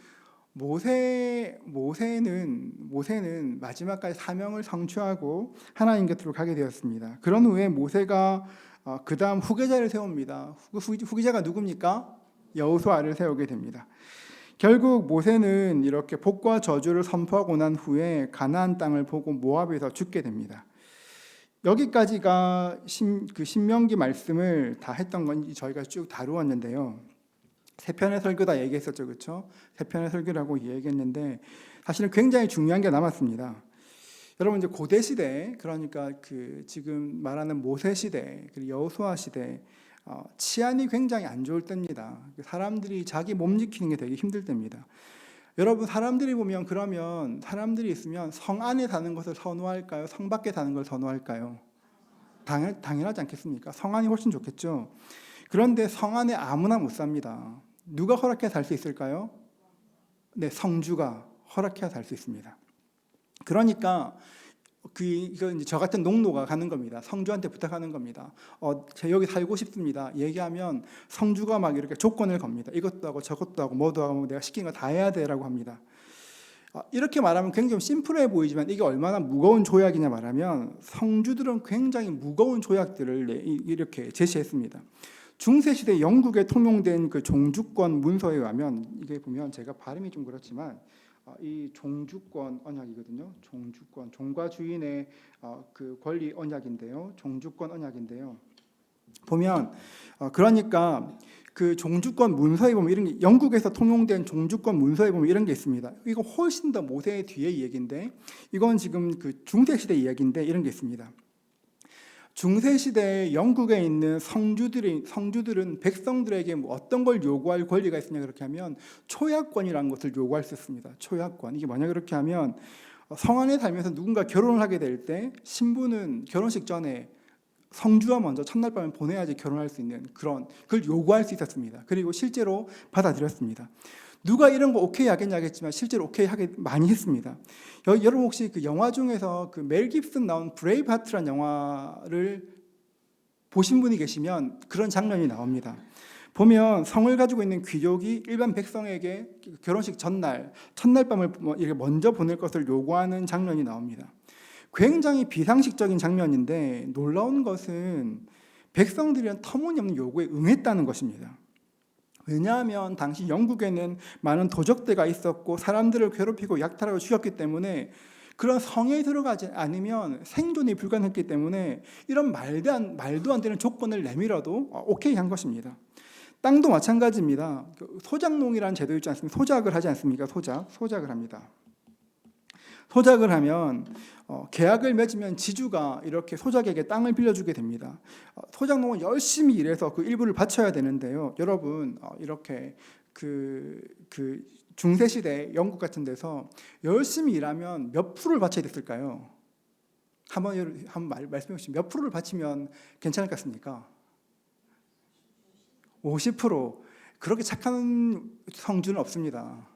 모세는 마지막까지 사명을 성취하고 하나님 곁으로 가게 되었습니다. 그런 후에 모세가 그 다음 후계자를 세웁니다. 후계자가 누굽니까? 여호수아를 세우게 됩니다. 결국 모세는 이렇게 복과 저주를 선포하고 난 후에 가나안 땅을 보고 모압에서 죽게 됩니다. 여기까지가 그 신명기 말씀을 다 했던 건 저희가 쭉 다루었는데요. 세 편의 설교 다 얘기했었죠, 그렇죠? 세 편의 설교라고 얘기했는데 사실은 굉장히 중요한 게 남았습니다. 여러분 이제 고대 시대, 그러니까 그 지금 말하는 모세 시대, 그리고 여호수아 시대, 치안이 굉장히 안 좋을 때입니다. 사람들이 자기 몸 지키는 게 되게 힘들 때입니다. 여러분 사람들이 보면 그러면 사람들이 있으면 성 안에 사는 것을 선호할까요? 성 밖에 사는 걸 선호할까요? 당연하지 않겠습니까? 성 안이 훨씬 좋겠죠. 그런데 성 안에 아무나 못 삽니다. 누가 허락해 살 수 있을까요? 네, 성주가 허락해야 살 수 있습니다. 그러니까 이거 이제 저 같은 농노가 가는 겁니다. 성주한테 부탁하는 겁니다. 제가 여기 살고 싶습니다. 얘기하면 성주가 막 이렇게 조건을 겁니다. 이것도 하고 저것도 하고 뭐도 하고 내가 시킨 거 다 해야 돼라고 합니다. 이렇게 말하면 굉장히 심플해 보이지만 이게 얼마나 무거운 조약이냐 말하면 성주들은 굉장히 무거운 조약들을 이렇게 제시했습니다. 중세시대 영국에 통용된 그 종주권 문서에 의하면 이게 보면 제가 발음이 좀 그렇지만 이 종주권 언약이거든요. 종주권, 종과 주인의 그 권리 언약인데요. 종주권 언약인데요. 보면 그러니까 그 종주권 문서에 보면 이런 게 영국에서 통용된 종주권 문서에 보면 이런 게 있습니다. 이거 훨씬 더 모세 뒤의 얘기인데 이건 지금 그 중세 시대 이야기인데 이런 게 있습니다. 중세 시대 영국에 있는 성주들은 백성들에게 뭐 어떤 걸 요구할 권리가 있으냐 그렇게 하면 초약권이라는 것을 요구할 수 있습니다. 초약권. 이게 뭐냐 그렇게 하면 성 안에 살면서 누군가 결혼을 하게 될 때 신부는 결혼식 전에 성주와 먼저 첫날 밤에 보내야지 결혼할 수 있는 그걸 요구할 수 있었습니다. 그리고 실제로 받아들였습니다. 누가 이런 거 오케이 하겠냐 하겠지만 실제로 오케이 하게 많이 했습니다. 여러분 혹시 그 영화 중에서 그 멜 깁슨 나온 브레이브하트라는 영화를 보신 분이 계시면 그런 장면이 나옵니다. 보면 성을 가지고 있는 귀족이 일반 백성에게 결혼식 첫날 밤을 이렇게 먼저 보낼 것을 요구하는 장면이 나옵니다. 굉장히 비상식적인 장면인데 놀라운 것은 백성들이란 터무니없는 요구에 응했다는 것입니다. 왜냐하면 당시 영국에는 많은 도적대가 있었고 사람들을 괴롭히고 약탈하고 죽였기 때문에 그런 성에 들어가지 않으면 생존이 불가능했기 때문에 이런 말도 안 되는 조건을 내밀어도 오케이 한 것입니다. 땅도 마찬가지입니다. 소작농이라는 제도 있지 않습니까? 소작을 하지 않습니까? 소작을 합니다. 소작을 하면 계약을 맺으면 지주가 이렇게 소작에게 땅을 빌려주게 됩니다. 소작농은 열심히 일해서 그 일부를 바쳐야 되는데요. 여러분 이렇게 그 중세 시대 영국 같은 데서 열심히 일하면 몇 프로를 바쳐야 됐을까요? 한번 말씀해 주시면 몇 프로를 바치면 괜찮을 것 같습니까? 50%. 그렇게 착한 성주는 없습니다.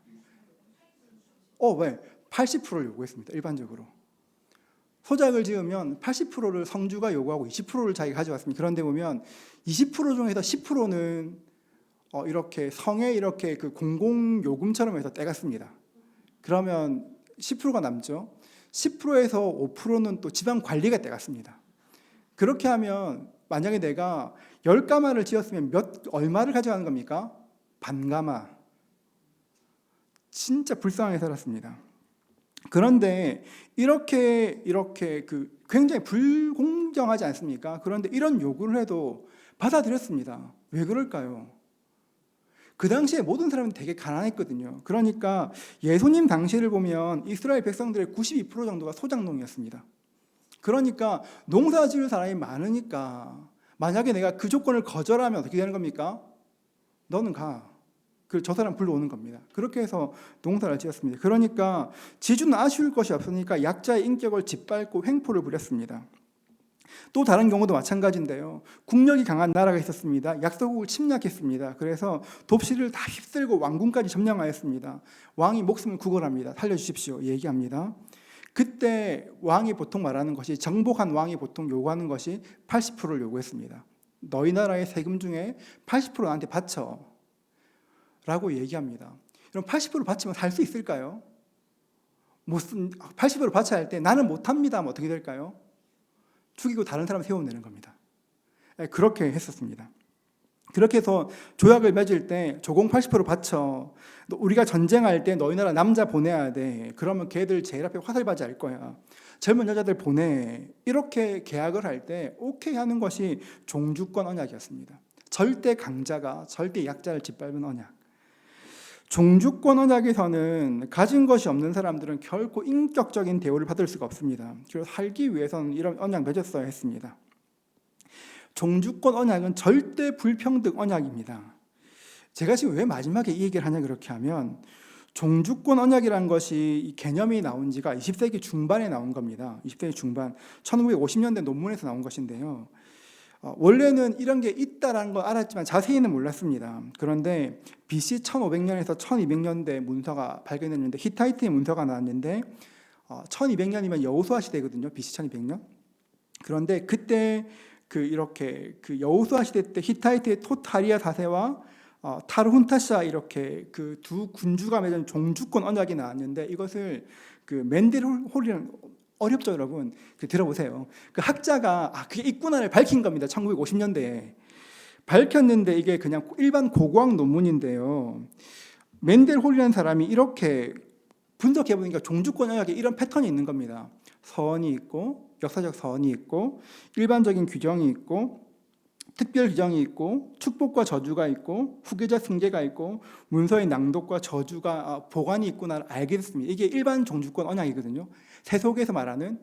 왜? 80%를 요구했습니다. 일반적으로. 소작을 지으면 80%를 성주가 요구하고 20%를 자기가 가져왔습니다. 그런데 보면 20% 중에서 10%는 이렇게 성에 이렇게 그 공공요금처럼 해서 떼갔습니다. 그러면 10%가 남죠. 10%에서 5%는 또 지방 관리가 떼갔습니다. 그렇게 하면 만약에 내가 10가마를 지었으면 얼마를 가져가는 겁니까? 반가마. 진짜 불쌍하게 살았습니다. 그런데 이렇게 그 굉장히 불공정하지 않습니까? 그런데 이런 요구를 해도 받아들였습니다. 왜 그럴까요? 그 당시에 모든 사람은 되게 가난했거든요. 그러니까 예수님 당시를 보면 이스라엘 백성들의 92% 정도가 소작농이었습니다. 그러니까 농사 지을 사람이 많으니까 만약에 내가 그 조건을 거절하면 어떻게 되는 겁니까? 너는 가. 저 사람 불러오는 겁니다. 그렇게 해서 농사를 지었습니다. 그러니까 지주는 아쉬울 것이 없으니까 약자의 인격을 짓밟고 횡포를 부렸습니다. 또 다른 경우도 마찬가지인데요. 국력이 강한 나라가 있었습니다. 약소국을 침략했습니다. 그래서 돕시를 다 휩쓸고 왕궁까지 점령하였습니다. 왕이 목숨을 구걸합니다. 살려주십시오. 얘기합니다. 그때 왕이 보통 말하는 것이, 정복한 왕이 보통 요구하는 것이 80%를 요구했습니다. 너희 나라의 세금 중에 80% 나한테 바쳐 라고 얘기합니다. 그럼 80% 바치면 살 수 있을까요? 80% 바쳐야 할 때 나는 못합니다 하면 어떻게 될까요? 죽이고 다른 사람 세워내는 겁니다. 그렇게 했었습니다. 그렇게 해서 조약을 맺을 때 조공 80% 바쳐, 우리가 전쟁할 때 너희 나라 남자 보내야 돼. 그러면 걔들 제일 앞에 화살바지 할 거야. 젊은 여자들 보내. 이렇게 계약을 할 때 오케이 하는 것이 종주권 언약이었습니다. 절대 강자가 절대 약자를 짓밟은 언약. 종주권 언약에서는 가진 것이 없는 사람들은 결코 인격적인 대우를 받을 수가 없습니다. 그래서 살기 위해서는 이런 언약 맺었어야 했습니다. 종주권 언약은 절대 불평등 언약입니다. 제가 지금 왜 마지막에 이 얘기를 하냐 그렇게 하면, 종주권 언약이라는 것이 이 개념이 나온 지가 20세기 중반에 나온 겁니다. 20세기 중반, 1950년대 논문에서 나온 것인데요. 원래는 이런 게 있다라는 걸 알았지만 자세히는 몰랐습니다. 그런데 BC 1500년에서 1200년대 문서가 발견됐는데, 히타이트의 문서가 나왔는데 1200년이면 여호수아 시대거든요. BC 1200년. 그런데 그때 이렇게 여호수아 시대 때 히타이트의 토타리아 4세와 타르훈타샤 이렇게 두 군주가 맺은 종주권 언약이 나왔는데, 이것을 맨델 홀이라는, 어렵죠 여러분? 들어보세요. 학자가 그게 있구나를 밝힌 겁니다. 1950년대에 밝혔는데, 이게 그냥 일반 고고학 논문인데요. 맨델 홀이라는 사람이 이렇게 분석해 보니까 종주권 언약에 이런 패턴이 있는 겁니다. 서원이 있고, 역사적 서원이 있고, 일반적인 규정이 있고, 특별 규정이 있고, 축복과 저주가 있고, 후계자 승계가 있고, 문서의 낭독과 저주가 보관이 있구나를 알게 됐습니다. 이게 일반 종주권 언약이거든요. 세속에서 말하는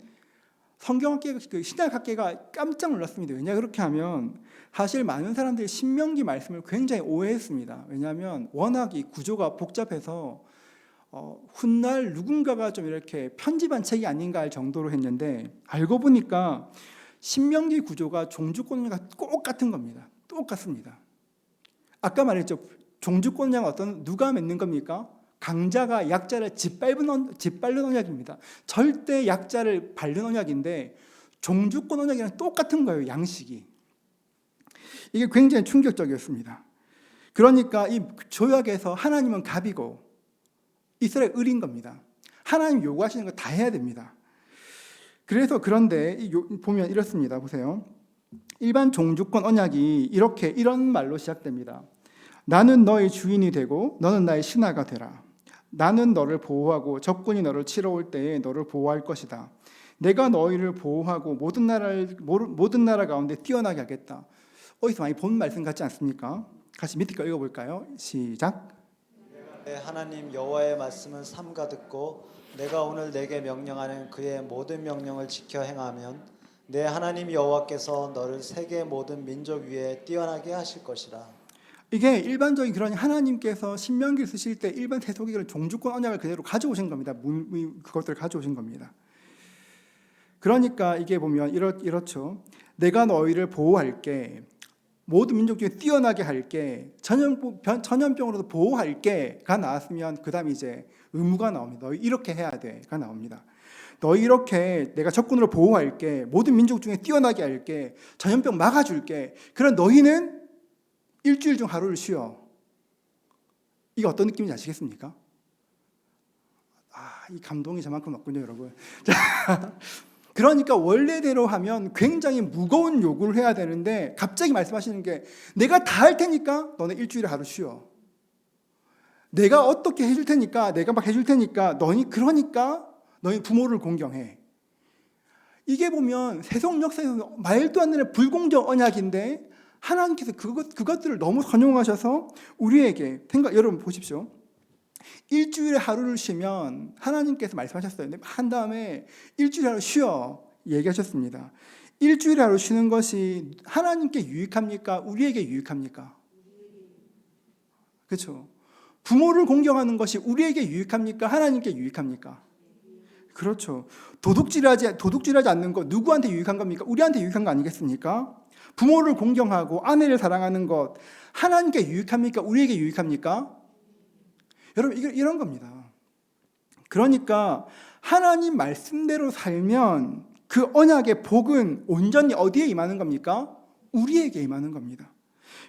성경학계, 신약학계가 깜짝 놀랐습니다. 왜냐 그렇게 하면 사실 많은 사람들이 신명기 말씀을 굉장히 오해했습니다. 왜냐하면 워낙 이 구조가 복잡해서 훗날 누군가가 좀 이렇게 편집한 책이 아닌가 할 정도로 했는데, 알고 보니까 신명기 구조가 종주권과 똑같은 겁니다. 똑같습니다. 아까 말했죠. 종주권자가 누가 맺는 겁니까? 강자가 약자를 짓밟는 언약입니다. 절대 약자를 밟는 언약인데, 종주권 언약이랑 똑같은 거예요. 양식이. 이게 굉장히 충격적이었습니다. 그러니까 이 조약에서 하나님은 갑이고 이스라엘 을인 겁니다. 하나님 요구하시는 거 다 해야 됩니다. 그래서 그런데 보면 이렇습니다. 보세요. 일반 종주권 언약이 이런 말로 시작됩니다. 나는 너의 주인이 되고 너는 나의 신하가 되라. 나는 너를 보호하고 적군이 너를 치러 올 때에 너를 보호할 것이다. 내가 너희를 보호하고 모든 나라 가운데 뛰어나게 하겠다. 어디서 많이 본 말씀 같지 않습니까? 같이 밑에 거 읽어볼까요? 시작. 내 하나님 여호와의 말씀은 삼가 듣고 내가 오늘 내게 명령하는 그의 모든 명령을 지켜 행하면 내 하나님 여호와께서 너를 세계 모든 민족 위에 뛰어나게 하실 것이라. 이게 일반적인 그런, 하나님께서 신명기를 쓰실 때 일반 세속의 종주권 언약을 그대로 가져오신 겁니다. 그것들을 가져오신 겁니다. 그러니까 이게 보면 이렇죠. 내가 너희를 보호할게, 모든 민족 중에 뛰어나게 할게, 전염병으로도 보호할게가 나왔으면 그 다음 이제 의무가 나옵니다. 너희 이렇게 해야 돼가 나옵니다. 너희 이렇게 내가 적군으로 보호할게, 모든 민족 중에 뛰어나게 할게, 전염병 막아줄게. 그런 너희는 일주일 중 하루를 쉬어. 이게 어떤 느낌인지 아시겠습니까? 이 감동이 저만큼 없군요, 여러분. 그러니까 원래대로 하면 굉장히 무거운 요구를 해야 되는데, 갑자기 말씀하시는 게 내가 다 할 테니까 너네 일주일에 하루 쉬어. 내가 어떻게 해줄 테니까, 내가 막 해줄 테니까 그러니까 너희 부모를 공경해. 이게 보면 세속 역사에서 말도 안 되는 불공정 언약인데, 하나님께서 그것들을 너무 선용하셔서 우리에게 여러분 보십시오. 일주일에 하루를 쉬면 하나님께서 말씀하셨어요. 한 다음에 일주일에 하루 쉬어 얘기하셨습니다. 일주일에 하루 쉬는 것이 하나님께 유익합니까? 우리에게 유익합니까? 그렇죠. 부모를 공경하는 것이 우리에게 유익합니까? 하나님께 유익합니까? 그렇죠. 도둑질하지 않는 것 누구한테 유익한 겁니까? 우리한테 유익한 거 아니겠습니까? 부모를 공경하고 아내를 사랑하는 것 하나님께 유익합니까? 우리에게 유익합니까? 여러분 이런 겁니다. 그러니까 하나님 말씀대로 살면 그 언약의 복은 온전히 어디에 임하는 겁니까? 우리에게 임하는 겁니다.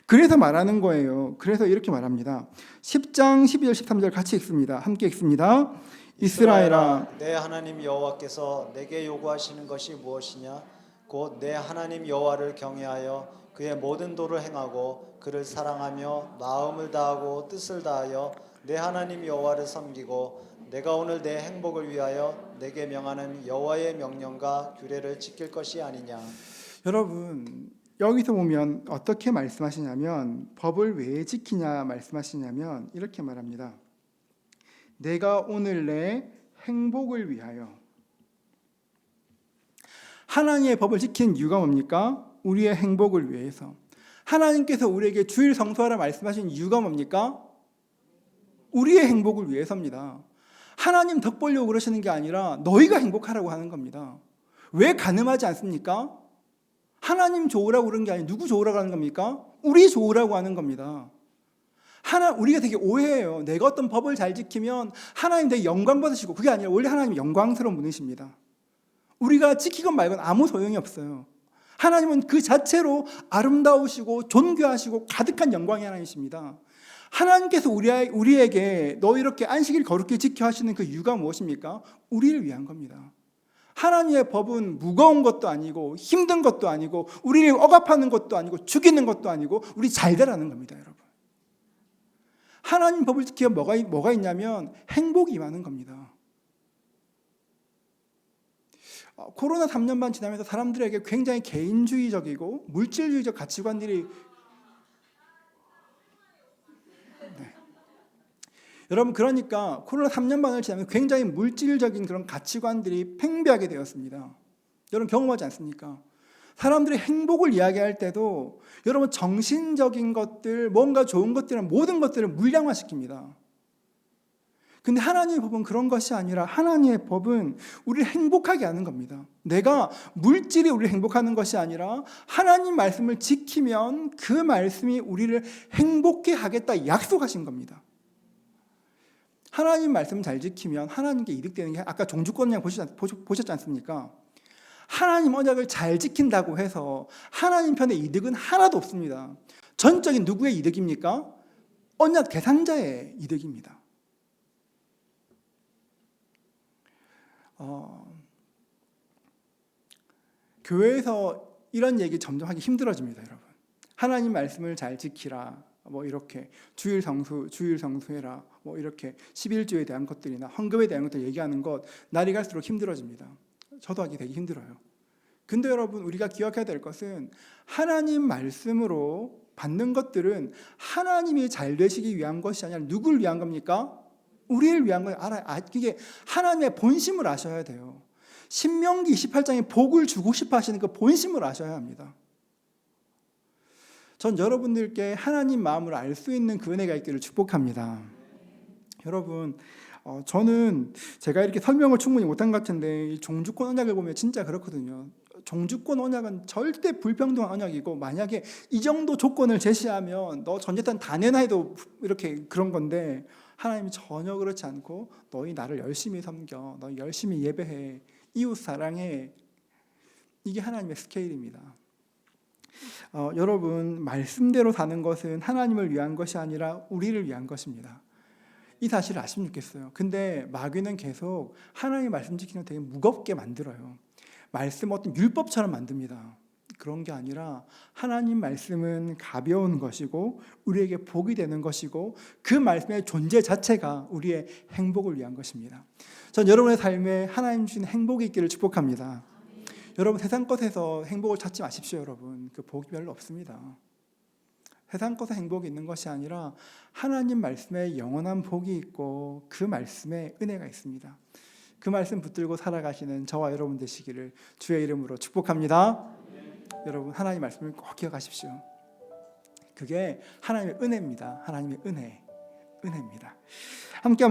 그래서 말하는 거예요. 그래서 이렇게 말합니다. 10장 12절 13절 같이 읽습니다. 함께 읽습니다. 이스라엘아 내 하나님 여호와께서 내게 요구하시는 것이 무엇이냐? 곧 내 하나님 여호와를 경외하여 그의 모든 도를 행하고 그를 사랑하며 마음을 다하고 뜻을 다하여 내 하나님 여호와를 섬기고 내가 오늘 내 행복을 위하여 내게 명하는 여호와의 명령과 규례를 지킬 것이 아니냐. 여러분 여기서 보면 어떻게 말씀하시냐면 법을 왜 지키냐 말씀하시냐면 이렇게 말합니다. 내가 오늘 내 행복을 위하여. 하나님의 법을 지키는 이유가 뭡니까? 우리의 행복을 위해서. 하나님께서 우리에게 주일 성수하라 말씀하신 이유가 뭡니까? 우리의 행복을 위해서입니다. 하나님 덕 보려고 그러시는 게 아니라 너희가 행복하라고 하는 겁니다. 왜 가늠하지 않습니까? 하나님 좋으라고 그런 게 아니라 누구 좋으라고 하는 겁니까? 우리 좋으라고 하는 겁니다. 우리가 되게 오해해요. 내가 어떤 법을 잘 지키면 하나님 되게 영광 받으시고 그게 아니라 원래 하나님 영광스러운 분이십니다. 우리가 지키건 말건 아무 소용이 없어요. 하나님은 그 자체로 아름다우시고 존귀하시고 가득한 영광의 하나님이십니다. 하나님께서 우리에게 너 이렇게 안식일 거룩히 지켜 하시는 그 이유가 무엇입니까? 우리를 위한 겁니다. 하나님의 법은 무거운 것도 아니고 힘든 것도 아니고 우리를 억압하는 것도 아니고 죽이는 것도 아니고 우리 잘 되라는 겁니다, 여러분. 하나님 법을 지키면 뭐가 있냐면 행복이 임하는 겁니다. 코로나 3년 반 지나면서 사람들에게 굉장히 개인주의적이고 물질주의적 가치관들이 여러분 그러니까 코로나 3년 반을 지나면 굉장히 물질적인 그런 가치관들이 팽배하게 되었습니다. 여러분 경험하지 않습니까? 사람들이 행복을 이야기할 때도 여러분 정신적인 것들, 뭔가 좋은 것들, 모든 것들을 물량화시킵니다. 근데 하나님의 법은 그런 것이 아니라 하나님의 법은 우리를 행복하게 하는 겁니다. 내가 물질이 우리를 행복하는 것이 아니라 하나님 말씀을 지키면 그 말씀이 우리를 행복해 하겠다 약속하신 겁니다. 하나님 말씀 잘 지키면 하나님께 이득되는 게 아까 종주권량 보셨지 않습니까? 하나님 언약을 잘 지킨다고 해서 하나님 편의 이득은 하나도 없습니다. 전적인 누구의 이득입니까? 언약 대상자의 이득입니다. 교회에서 이런 얘기 점점 하기 힘들어집니다, 여러분. 하나님 말씀을 잘 지키라. 이렇게 주일 성수해라. 이렇게 11조에 대한 것들이나 헌금에 대한 것들 얘기하는 것 날이 갈수록 힘들어집니다. 저도 하기 되게 힘들어요. 근데 여러분 우리가 기억해야 될 것은 하나님 말씀으로 받는 것들은 하나님이 잘 되시기 위한 것이 아니라 누구를 위한 겁니까? 우리를 위한 거예요. 이게 하나님의 본심을 아셔야 돼요. 신명기 28장에 복을 주고 싶어 하시는 그 본심을 아셔야 합니다. 전 여러분들께 하나님 마음을 알 수 있는 그 은혜가 있기를 축복합니다. 여러분 저는 제가 이렇게 설명을 충분히 못한 것 같은데 이 종주권 언약을 보면 진짜 그렇거든요. 종주권 언약은 절대 불평등한 언약이고 만약에 이 정도 조건을 제시하면 너 전재산 다 내놔 해도 이렇게 그런 건데 하나님이 전혀 그렇지 않고 너희 나를 열심히 섬겨, 너희 열심히 예배해, 이웃 사랑해. 이게 하나님의 스케일입니다. 여러분 말씀대로 사는 것은 하나님을 위한 것이 아니라 우리를 위한 것입니다. 이 사실을 아시면 좋겠어요. 근데 마귀는 계속 하나님의 말씀 지키는 거 되게 무겁게 만들어요. 말씀 어떤 율법처럼 만듭니다. 그런 게 아니라 하나님 말씀은 가벼운 것이고 우리에게 복이 되는 것이고 그 말씀의 존재 자체가 우리의 행복을 위한 것입니다. 전 여러분의 삶에 하나님 주신 행복이 있기를 축복합니다. 여러분 세상 것에서 행복을 찾지 마십시오. 여러분 그 복이 별로 없습니다. 세상 것에 행복이 있는 것이 아니라 하나님 말씀에 영원한 복이 있고 그 말씀에 은혜가 있습니다. 그 말씀 붙들고 살아가시는 저와 여러분 되시기를 주의 이름으로 축복합니다. 여러분 하나님 말씀을 꼭 기억하십시오. 그게 하나님의 은혜입니다. 하나님의 은혜입니다. 함께